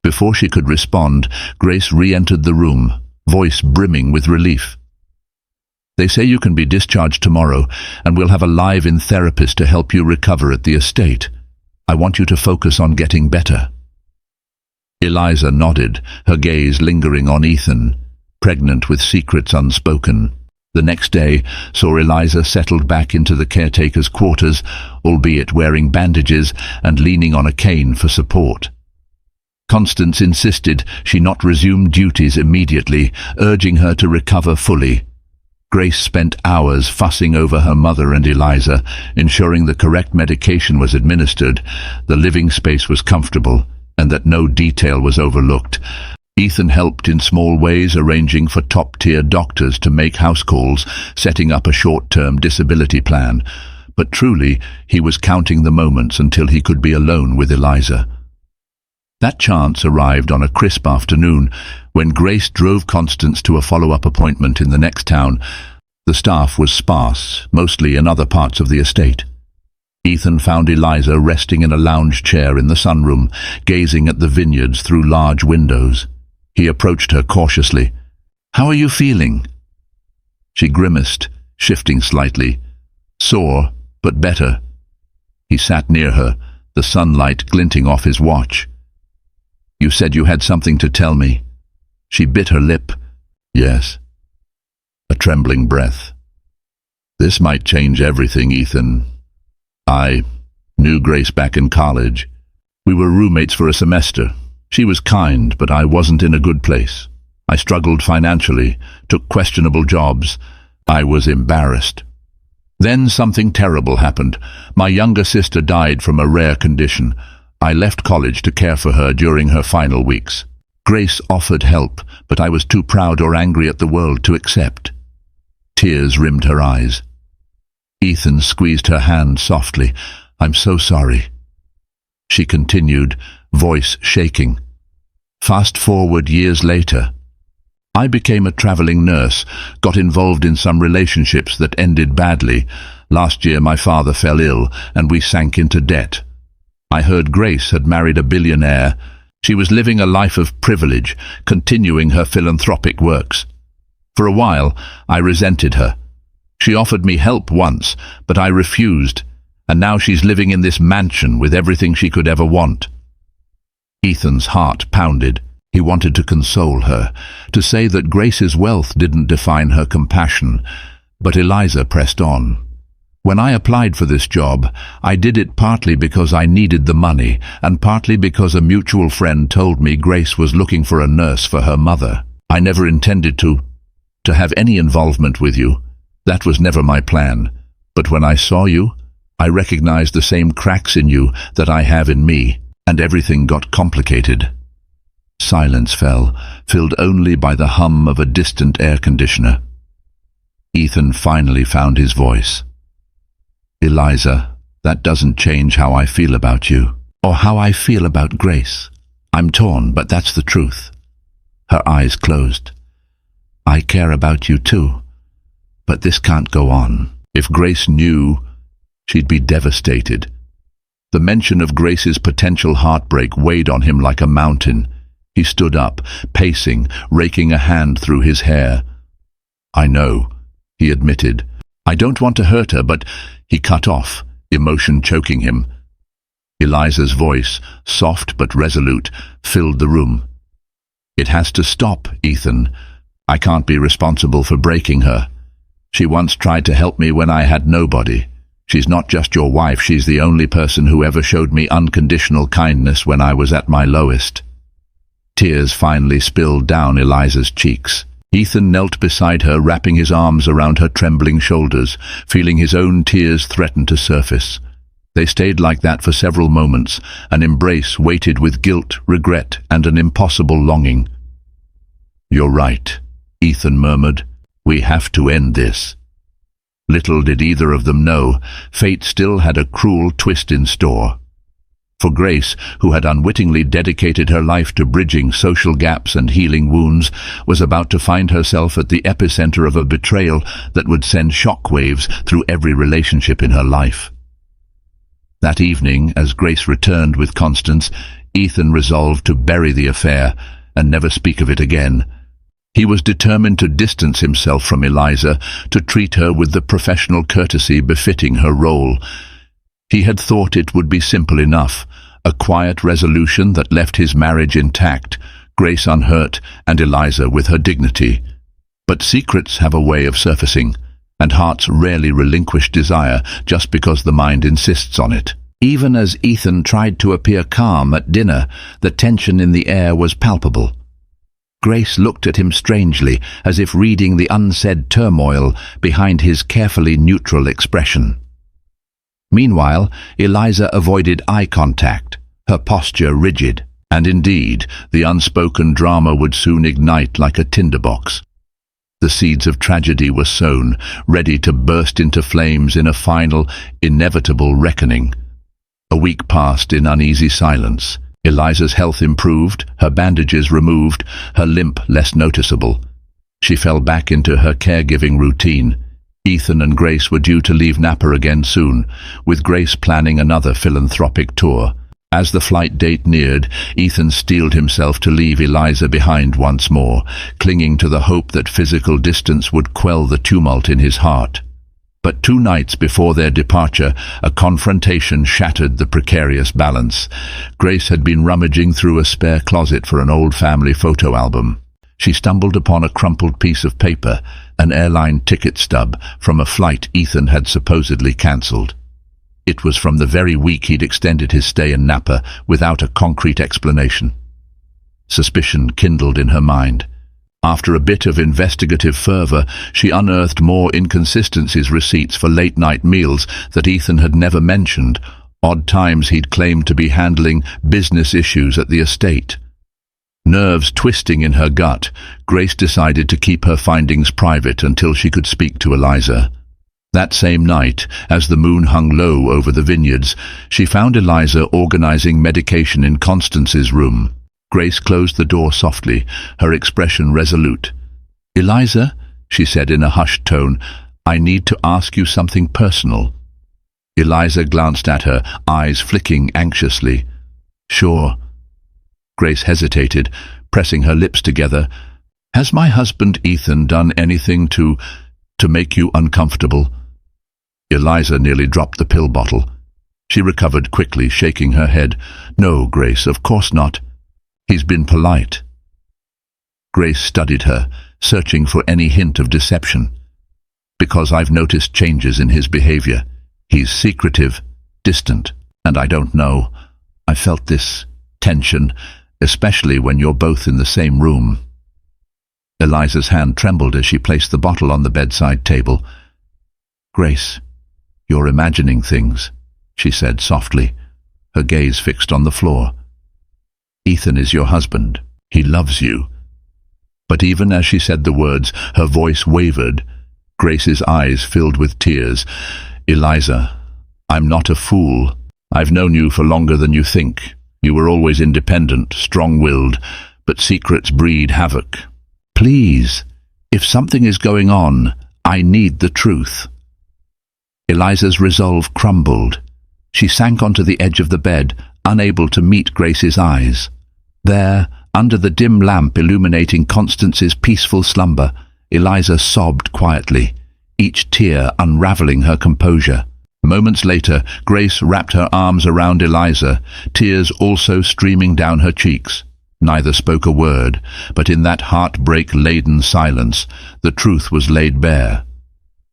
[SPEAKER 1] Before she could respond, Grace re-entered the room, voice brimming with relief. "They say you can be discharged tomorrow, and we'll have a live-in therapist to help you recover at the estate. I want you to focus on getting better." Eliza nodded, her gaze lingering on Ethan, pregnant with secrets unspoken. The next day saw Eliza settled back into the caretaker's quarters, albeit wearing bandages and leaning on a cane for support. Constance insisted she not resume duties immediately, urging her to recover fully. Grace spent hours fussing over her mother and Eliza, ensuring the correct medication was administered, the living space was comfortable, and that no detail was overlooked. Ethan helped in small ways, arranging for top-tier doctors to make house calls, setting up a short-term disability plan. But truly, he was counting the moments until he could be alone with Eliza. That chance arrived on a crisp afternoon when Grace drove Constance to a follow-up appointment in the next town. The staff was sparse, mostly in other parts of the estate. Ethan found Eliza resting in a lounge chair in the sunroom, gazing at the vineyards through large windows. He approached her cautiously. "How are you feeling?" She grimaced, shifting slightly. "Sore, but better." He sat near her, the sunlight glinting off his watch. "You said you had something to tell me." She bit her lip. "Yes." A trembling breath. "This might change everything, Ethan. I knew Grace back in college. We were roommates for a semester. She was kind, but I wasn't in a good place. I struggled financially, took questionable jobs. I was embarrassed. Then something terrible happened. My younger sister died from a rare condition. I left college to care for her during her final weeks. Grace offered help, but I was too proud or angry at the world to accept." Tears rimmed her eyes. Ethan squeezed her hand softly. "I'm so sorry." She continued, voice shaking. "Fast forward years later. I became a traveling nurse, got involved in some relationships that ended badly. Last year my father fell ill, and we sank into debt. I heard Grace had married a billionaire. She was living a life of privilege, continuing her philanthropic works. For a while, I resented her. She offered me help once, but I refused, and now she's living in this mansion with everything she could ever want." Ethan's heart pounded. He wanted to console her, to say that Grace's wealth didn't define her compassion, but Eliza pressed on. "When I applied for this job, I did it partly because I needed the money, and partly because a mutual friend told me Grace was looking for a nurse for her mother. I never intended to have any involvement with you. That was never my plan. But when I saw you, I recognized the same cracks in you that I have in me, and everything got complicated." Silence fell, filled only by the hum of a distant air conditioner. Ethan finally found his voice. "Eliza, that doesn't change how I feel about you, or how I feel about Grace. I'm torn, but that's the truth." Her eyes closed. "I care about you too, but this can't go on. If Grace knew, she'd be devastated." The mention of Grace's potential heartbreak weighed on him like a mountain. He stood up, pacing, raking a hand through his hair. "I know," he admitted. "I don't want to hurt her, but—" He cut off, emotion choking him. Eliza's voice, soft but resolute, filled the room. "It has to stop, Ethan. I can't be responsible for breaking her. She once tried to help me when I had nobody. She's not just your wife, she's the only person who ever showed me unconditional kindness when I was at my lowest." Tears finally spilled down Eliza's cheeks. Ethan knelt beside her, wrapping his arms around her trembling shoulders, feeling his own tears threaten to surface. They stayed like that for several moments, an embrace weighted with guilt, regret, and an impossible longing. "You're right," Ethan murmured. "We have to end this." Little did either of them know, fate still had a cruel twist in store. For Grace, who had unwittingly dedicated her life to bridging social gaps and healing wounds, was about to find herself at the epicenter of a betrayal that would send shockwaves through every relationship in her life. That evening, as Grace returned with Constance, Ethan resolved to bury the affair and never speak of it again. He was determined to distance himself from Eliza, to treat her with the professional courtesy befitting her role. He had thought it would be simple enough, a quiet resolution that left his marriage intact, Grace unhurt, and Eliza with her dignity. But secrets have a way of surfacing, and hearts rarely relinquish desire just because the mind insists on it. Even as Ethan tried to appear calm at dinner, the tension in the air was palpable. Grace looked at him strangely, as if reading the unsaid turmoil behind his carefully neutral expression. Meanwhile, Eliza avoided eye contact, her posture rigid, and indeed, the unspoken drama would soon ignite like a tinderbox. The seeds of tragedy were sown, ready to burst into flames in a final, inevitable reckoning. A week passed in uneasy silence. Eliza's health improved, her bandages removed, her limp less noticeable. She fell back into her caregiving routine. Ethan and Grace were due to leave Napa again soon, with Grace planning another philanthropic tour. As the flight date neared, Ethan steeled himself to leave Eliza behind once more, clinging to the hope that physical distance would quell the tumult in his heart. But 2 nights before their departure, a confrontation shattered the precarious balance. Grace had been rummaging through a spare closet for an old family photo album. She stumbled upon a crumpled piece of paper, an airline ticket stub from a flight Ethan had supposedly cancelled. It was from the very week he'd extended his stay in Napa without a concrete explanation. Suspicion kindled in her mind. After a bit of investigative fervor, she unearthed more inconsistencies, receipts for late-night meals that Ethan had never mentioned, odd times he'd claimed to be handling business issues at the estate. Nerves twisting in her gut, Grace decided to keep her findings private until she could speak to Eliza. That same night, as the moon hung low over the vineyards, she found Eliza organizing medication in Constance's room. Grace closed the door softly, her expression resolute. "Eliza," she said in a hushed tone, "I need to ask you something personal." Eliza glanced at her, eyes flicking anxiously. "Sure." Grace hesitated, pressing her lips together. "Has my husband Ethan done anything to make you uncomfortable?" Eliza nearly dropped the pill bottle. She recovered quickly, shaking her head. "No, Grace, of course not. He's been polite." Grace studied her, searching for any hint of deception. "Because I've noticed changes in his behavior. He's secretive, distant, and I don't know. I felt this tension, especially when you're both in the same room." Eliza's hand trembled as she placed the bottle on the bedside table. "Grace, you're imagining things," she said softly, her gaze fixed on the floor. "Ethan is your husband. He loves you." But even as she said the words, her voice wavered. Grace's eyes filled with tears. "Eliza, I'm not a fool. I've known you for longer than you think. You were always independent, strong-willed, but secrets breed havoc. Please, if something is going on, I need the truth." Eliza's resolve crumbled. She sank onto the edge of the bed, unable to meet Grace's eyes. There, under the dim lamp illuminating Constance's peaceful slumber, Eliza sobbed quietly, each tear unraveling her composure. Moments later, Grace wrapped her arms around Eliza, tears also streaming down her cheeks. Neither spoke a word, but in that heartbreak-laden silence, the truth was laid bare.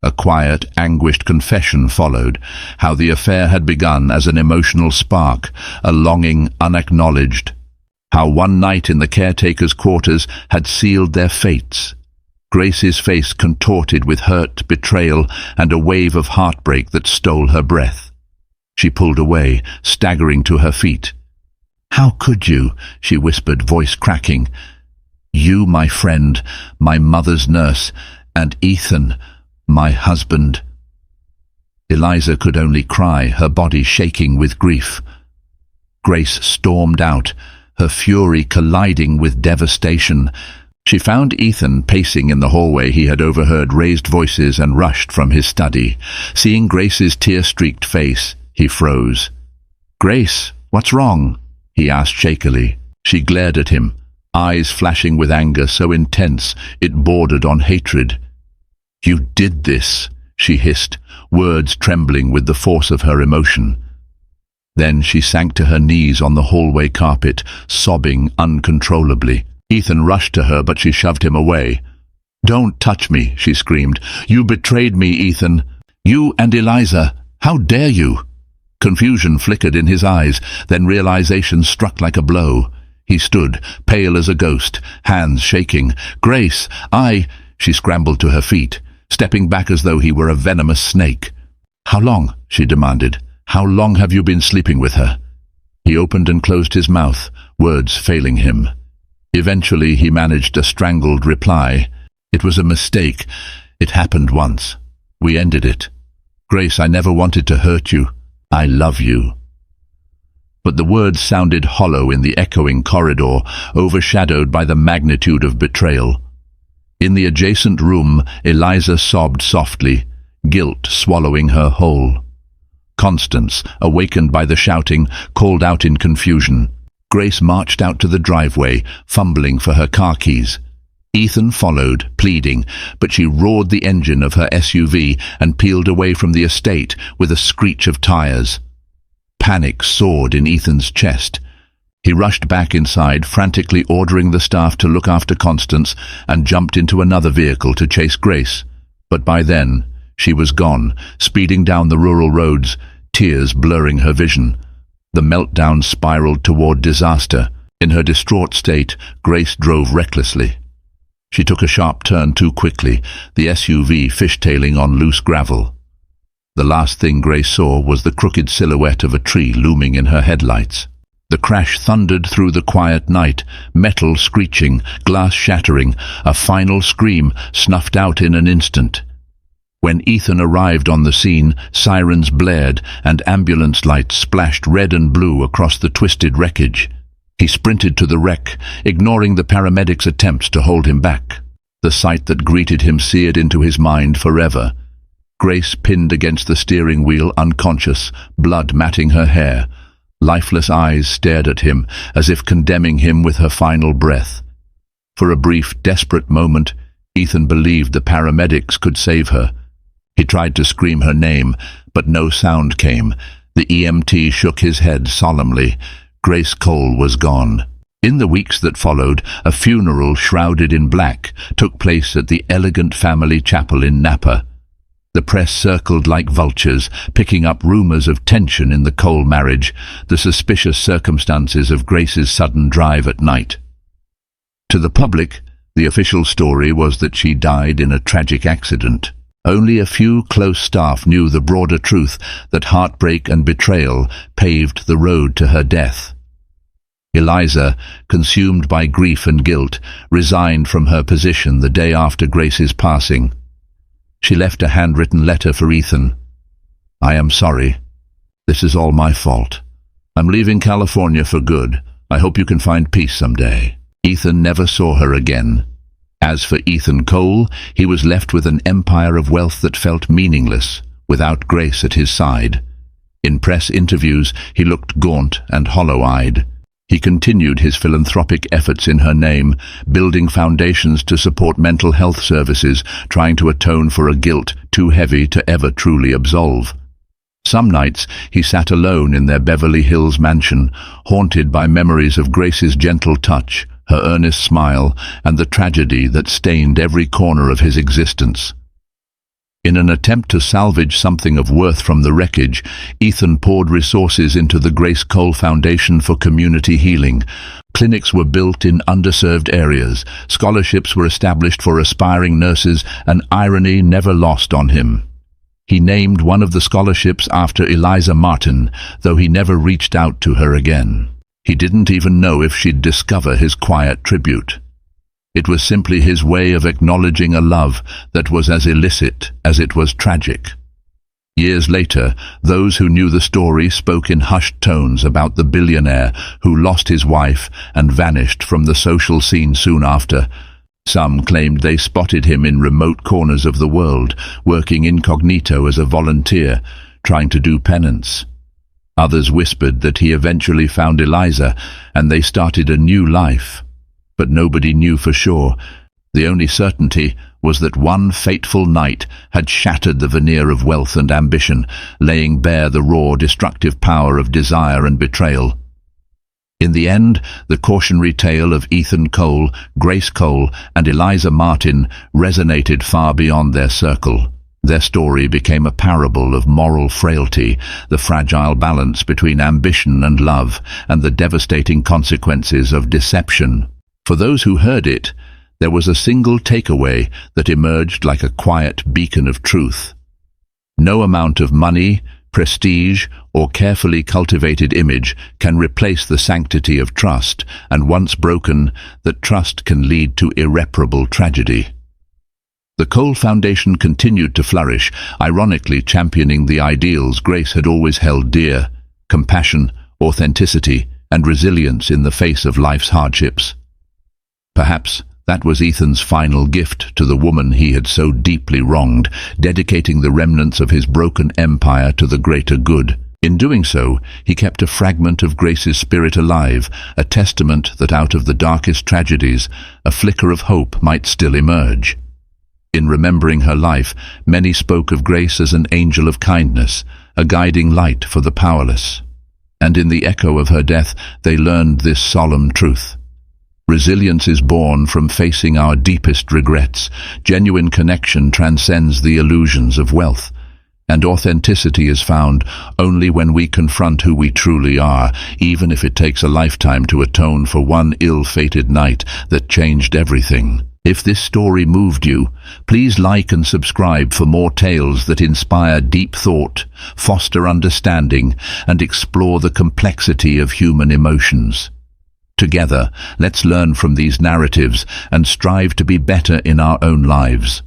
[SPEAKER 1] A quiet, anguished confession followed, how the affair had begun as an emotional spark, a longing unacknowledged. How one night in the caretaker's quarters had sealed their fates. Grace's face contorted with hurt, betrayal, and a wave of heartbreak that stole her breath. She pulled away, staggering to her feet. "How could you?" she whispered, voice cracking. "You, my friend, my mother's nurse, and Ethan, my husband." Eliza could only cry, her body shaking with grief. Grace stormed out, her fury colliding with devastation. She found Ethan pacing in the hallway. He had overheard raised voices and rushed from his study. Seeing Grace's tear-streaked face, he froze. "Grace, what's wrong?" he asked shakily. She glared at him, eyes flashing with anger so intense it bordered on hatred. "You did this," she hissed, words trembling with the force of her emotion. Then she sank to her knees on the hallway carpet, sobbing uncontrollably. Ethan rushed to her, but she shoved him away. "Don't touch me," she screamed. "You betrayed me, Ethan. You and Eliza. How dare you?" Confusion flickered in his eyes, then realization struck like a blow. He stood, pale as a ghost, hands shaking. "Grace, She scrambled to her feet, stepping back as though he were a venomous snake. "How long?" she demanded. "How long have you been sleeping with her?" He opened and closed his mouth, words failing him. Eventually he managed a strangled reply. "It was a mistake. It happened once. We ended it. Grace, I never wanted to hurt you. I love you." But the words sounded hollow in the echoing corridor, overshadowed by the magnitude of betrayal. In the adjacent room, Eliza sobbed softly, guilt swallowing her whole. Constance, awakened by the shouting, called out in confusion. Grace marched out to the driveway, fumbling for her car keys. Ethan followed, pleading, but she roared the engine of her SUV and peeled away from the estate with a screech of tires. Panic soared in Ethan's chest. He rushed back inside, frantically ordering the staff to look after Constance, and jumped into another vehicle to chase Grace. But by then, she was gone, speeding down the rural roads, tears blurring her vision. The meltdown spiraled toward disaster. In her distraught state, Grace drove recklessly. She took a sharp turn too quickly, the SUV fishtailing on loose gravel. The last thing Grace saw was the crooked silhouette of a tree looming in her headlights. The crash thundered through the quiet night, metal screeching, glass shattering, a final scream snuffed out in an instant. When Ethan arrived on the scene, sirens blared and ambulance lights splashed red and blue across the twisted wreckage. He sprinted to the wreck, ignoring the paramedics' attempts to hold him back. The sight that greeted him seared into his mind forever. Grace pinned against the steering wheel, unconscious, blood matting her hair. Lifeless eyes stared at him, as if condemning him with her final breath. For a brief, desperate moment, Ethan believed the paramedics could save her. He tried to scream her name, but no sound came. The EMT shook his head solemnly. Grace Cole was gone. In the weeks that followed, a funeral shrouded in black took place at the elegant family chapel in Napa. The press circled like vultures, picking up rumors of tension in the Cole marriage, the suspicious circumstances of Grace's sudden drive at night. To the public, the official story was that she died in a tragic accident. Only a few close staff knew the broader truth that heartbreak and betrayal paved the road to her death. Eliza, consumed by grief and guilt, resigned from her position the day after Grace's passing. She left a handwritten letter for Ethan. "I am sorry. This is all my fault. I'm leaving California for good. I hope you can find peace someday." Ethan never saw her again. As for Ethan Cole, he was left with an empire of wealth that felt meaningless, without Grace at his side. In press interviews, he looked gaunt and hollow-eyed. He continued his philanthropic efforts in her name, building foundations to support mental health services, trying to atone for a guilt too heavy to ever truly absolve. Some nights he sat alone in their Beverly Hills mansion, haunted by memories of Grace's gentle touch, her earnest smile, and the tragedy that stained every corner of his existence. In an attempt to salvage something of worth from the wreckage, Ethan poured resources into the Grace Cole Foundation for community healing. Clinics were built in underserved areas, scholarships were established for aspiring nurses, and irony never lost on him. He named one of the scholarships after Eliza Martin, though he never reached out to her again. He didn't even know if she'd discover his quiet tribute. It was simply his way of acknowledging a love that was as illicit as it was tragic. Years later, those who knew the story spoke in hushed tones about the billionaire who lost his wife and vanished from the social scene soon after. Some claimed they spotted him in remote corners of the world, working incognito as a volunteer, trying to do penance. Others whispered that he eventually found Eliza and they started a new life. But nobody knew for sure. The only certainty was that one fateful night had shattered the veneer of wealth and ambition, laying bare the raw, destructive power of desire and betrayal. In the end, the cautionary tale of Ethan Cole, Grace Cole, and Eliza Martin resonated far beyond their circle. Their story became a parable of moral frailty, the fragile balance between ambition and love, and the devastating consequences of deception. For those who heard it, there was a single takeaway that emerged like a quiet beacon of truth. No amount of money, prestige, or carefully cultivated image can replace the sanctity of trust, and once broken, that trust can lead to irreparable tragedy. The Cole Foundation continued to flourish, ironically championing the ideals Grace had always held dear: compassion, authenticity, and resilience in the face of life's hardships. Perhaps that was Ethan's final gift to the woman he had so deeply wronged, dedicating the remnants of his broken empire to the greater good. In doing so, he kept a fragment of Grace's spirit alive, a testament that out of the darkest tragedies, a flicker of hope might still emerge. In remembering her life, many spoke of Grace as an angel of kindness, a guiding light for the powerless. And in the echo of her death, they learned this solemn truth: resilience is born from facing our deepest regrets. Genuine connection transcends the illusions of wealth. And authenticity is found only when we confront who we truly are, even if it takes a lifetime to atone for one ill-fated night that changed everything. If this story moved you, please like and subscribe for more tales that inspire deep thought, foster understanding, and explore the complexity of human emotions. Together, let's learn from these narratives and strive to be better in our own lives.